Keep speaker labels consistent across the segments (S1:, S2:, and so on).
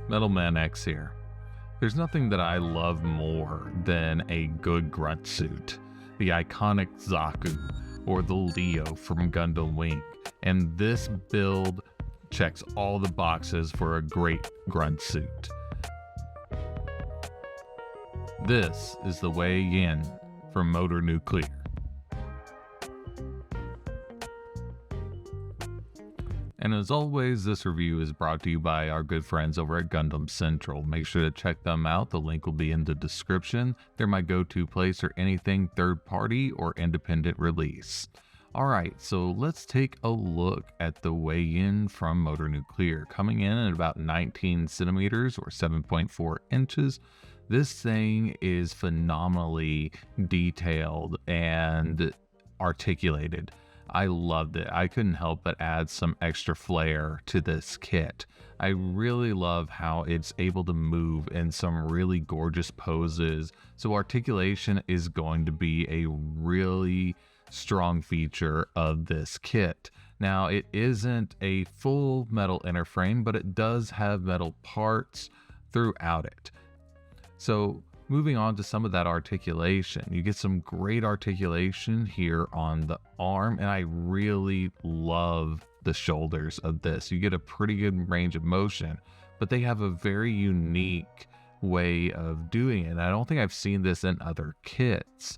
S1: MetalmanX here. There's nothing that I love more than a good grunt suit. The iconic Zaku, or the Leo from Gundam Wing, and this build checks all the boxes for a great grunt suit. This is the Wei Yuan from Motor Nuclear. And as always, this review is brought to you by our good friends over at Gundam Central. Make sure to check them out. The link will be in the description. They're my go-to place for anything third-party or independent release. Alright, so let's take a look at the Wei Yuan from Motor Nuclear. Coming in at about 19 centimeters or 7.4 inches. This thing is phenomenally detailed and articulated. I loved it. I couldn't help but add some extra flair to this kit. I really love how it's able to move in some really gorgeous poses. So articulation is going to be a really strong feature of this kit. Now, it isn't a full metal inner frame, but it does have metal parts throughout it. So moving on to some of that articulation, you get some great articulation here on the arm, and I really love the shoulders of this. You get a pretty good range of motion, but they have a very unique way of doing it. I don't think I've seen this in other kits.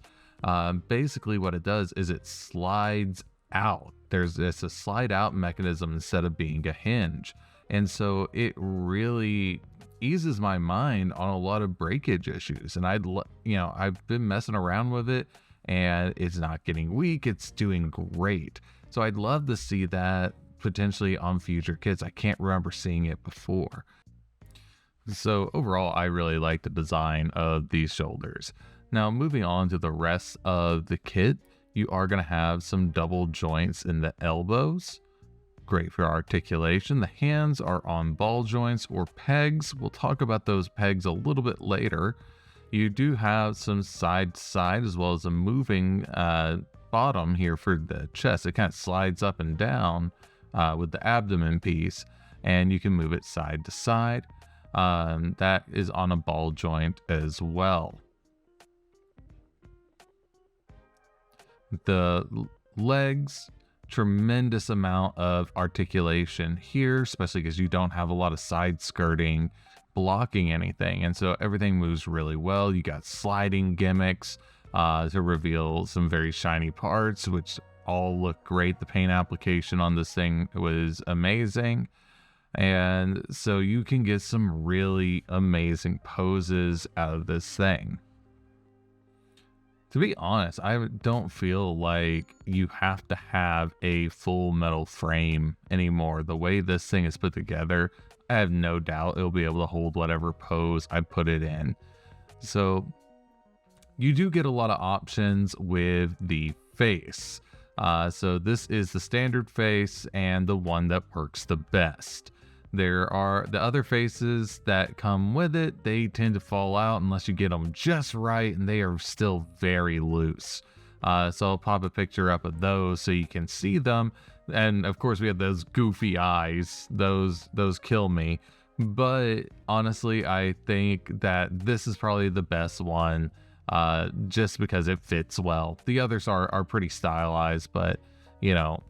S1: Basically what it does is it slides out. It's a slide out mechanism instead of being a hinge. And so it really eases my mind on a lot of breakage issues. And I've been messing around with it and it's not getting weak. It's doing great. So I'd love to see that potentially on future kits. I can't remember seeing it before. So overall, I really like the design of these shoulders. Now, moving on to the rest of the kit, you are going to have some double joints in the elbows. Great for articulation. The hands are on ball joints or pegs. We'll talk about those pegs a little bit later. You do have some side to side as well as a moving bottom here for the chest. It kind of slides up and down with the abdomen piece, and you can move it side to side. That is on a ball joint as well. The legs, tremendous amount of articulation here, especially because you don't have a lot of side skirting blocking anything, and so everything moves really well. You got sliding gimmicks to reveal some very shiny parts, which all look great. The paint application on this thing was amazing, and so you can get some really amazing poses out of this thing. To be honest, I don't feel like you have to have a full metal frame anymore. The way this thing is put together, I have no doubt it'll be able to hold whatever pose I put it in. So you do get a lot of options with the face. So this is the standard face and the one that works the best. There are the other faces that come with it. They tend to fall out unless you get them just right, and they are still very loose. So I'll pop a picture up of those so you can see them. And of course we have those goofy eyes. Those kill me. But honestly, I think that this is probably the best one, just because it fits well. The others are pretty stylized, but you know,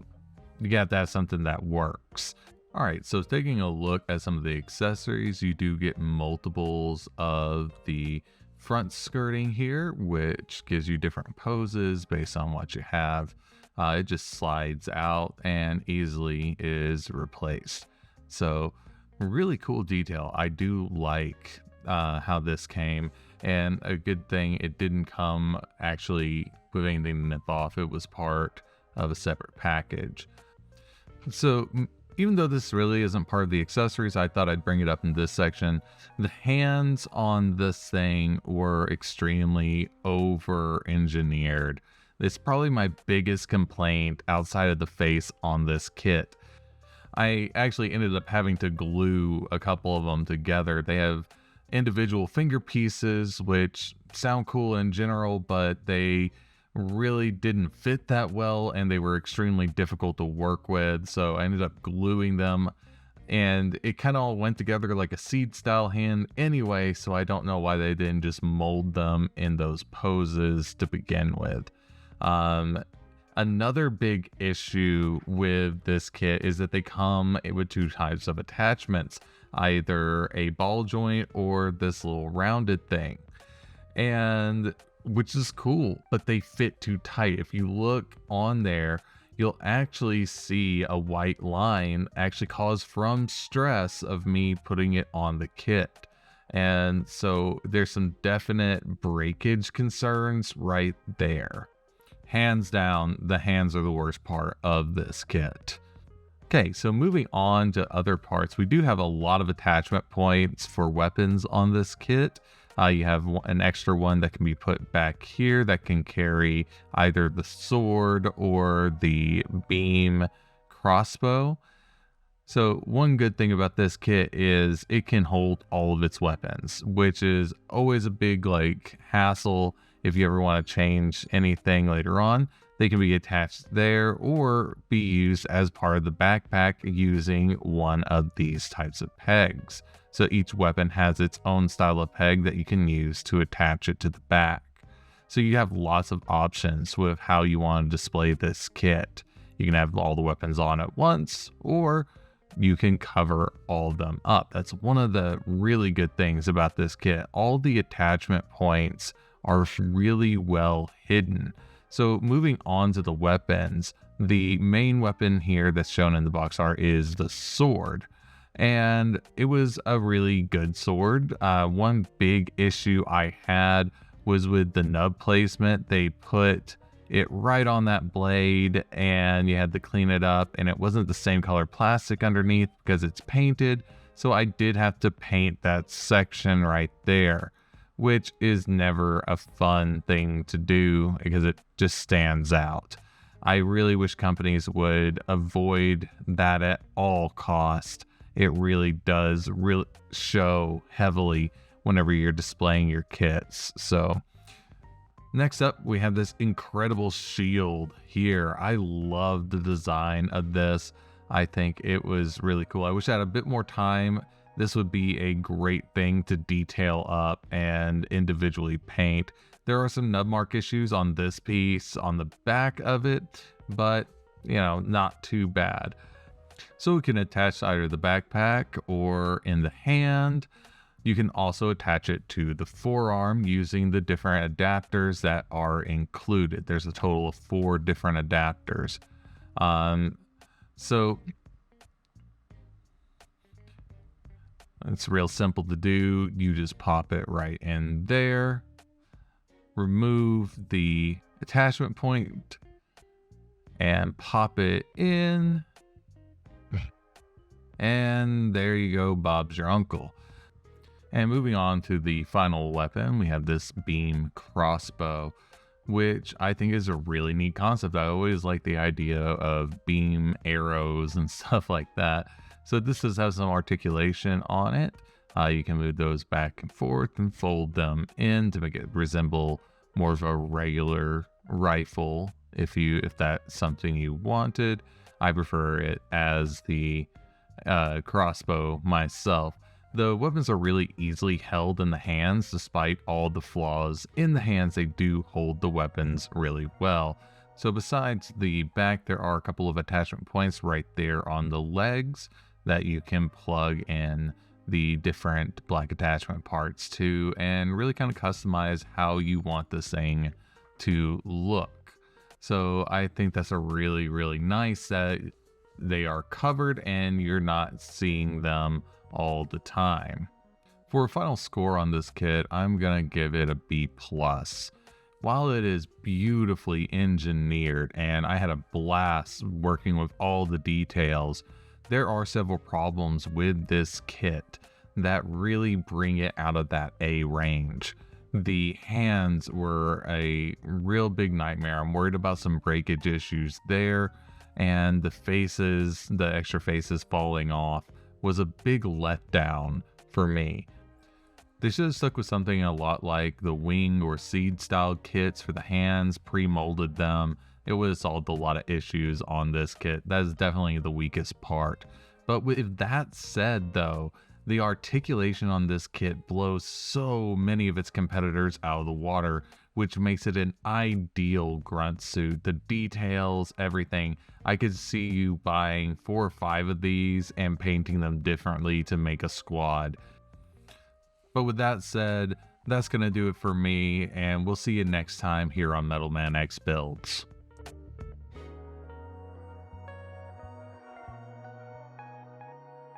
S1: you got to have something that works. Alright, so taking a look at some of the accessories, you do get multiples of the front skirting here, which gives you different poses based on what you have. It just slides out and easily is replaced. So really cool detail. I do like how this came, and a good thing it didn't come actually with anything to nip off. It was part of a separate package. So even though this really isn't part of the accessories, I thought I'd bring it up in this section. The hands on this thing were extremely over-engineered. It's probably my biggest complaint outside of the face on this kit. I actually ended up having to glue a couple of them together. They have individual finger pieces, which sound cool in general, but they really didn't fit that well, and they were extremely difficult to work with, so I ended up gluing them And it kind of all went together like a seed style hand anyway, so I don't know why they didn't just mold them in those poses to begin with. Another big issue with this kit is that they come with 2 types of attachments, either a ball joint or this little rounded thing, and which is cool, but they fit too tight. If you look on there, you'll actually see a white line actually caused from stress of me putting it on the kit. And so there's some definite breakage concerns right there. Hands down, the hands are the worst part of this kit. Okay, so moving on to other parts, we do have a lot of attachment points for weapons on this kit. You have an extra one that can be put back here that can carry either the sword or the beam crossbow. So one good thing about this kit is it can hold all of its weapons, which is always a big hassle. If you ever want to change anything later on, they can be attached there or be used as part of the backpack using one of these types of pegs. So each weapon has its own style of peg that you can use to attach it to the back. So you have lots of options with how you want to display this kit. You can have all the weapons on at once, or you can cover all of them up. That's one of the really good things about this kit. All the attachment points are really well hidden. So moving on to the weapons, the main weapon here that's shown in the box art is the sword. And it was a really good sword. One big issue I had was with the nub placement. They put it right on that blade and you had to clean it up, and it wasn't the same color plastic underneath because it's painted. So I did have to paint that section right there, which is never a fun thing to do because it just stands out. I really wish companies would avoid that at all cost. It really does show heavily whenever you're displaying your kits. So next up, we have this incredible shield here. I love the design of this. I think it was really cool. I wish I had a bit more time. This would be a great thing to detail up and individually paint. There are some nub mark issues on this piece on the back of it, but not too bad. So we can attach either the backpack or in the hand. You can also attach it to the forearm using the different adapters that are included. There's a total of 4 different adapters. So it's real simple to do. You just pop it right in there, remove the attachment point, and pop it in. And there you go, Bob's your uncle. And moving on to the final weapon, we have this beam crossbow, which I think is a really neat concept. I always like the idea of beam arrows and stuff like that. So this does have some articulation on it. You can move those back and forth and fold them in to make it resemble more of a regular rifle if that's something you wanted. I prefer it as the crossbow myself. The weapons are really easily held in the hands. Despite all the flaws in the hands, they do hold the weapons really well. So besides the back, there are a couple of attachment points right there on the legs that you can plug in the different black attachment parts to and really kind of customize how you want this thing to look. So I think that's a really, really nice that they are covered and you're not seeing them all the time. For a final score on this kit, I'm gonna give it a B+. While it is beautifully engineered and I had a blast working with all the details, there are several problems with this kit that really bring it out of that A range. The hands were a real big nightmare. I'm worried about some breakage issues there, and the faces, the extra faces falling off was a big letdown for me. They should have stuck with something a lot like the wing or seed style kits for the hands, pre-molded them. It would have solved a lot of issues on this kit. That is definitely the weakest part. But with that said, though, the articulation on this kit blows so many of its competitors out of the water, which makes it an ideal grunt suit. The details, everything. I could see you buying 4 or 5 of these and painting them differently to make a squad. But with that said, that's going to do it for me, and we'll see you next time here on MetalmanX Builds.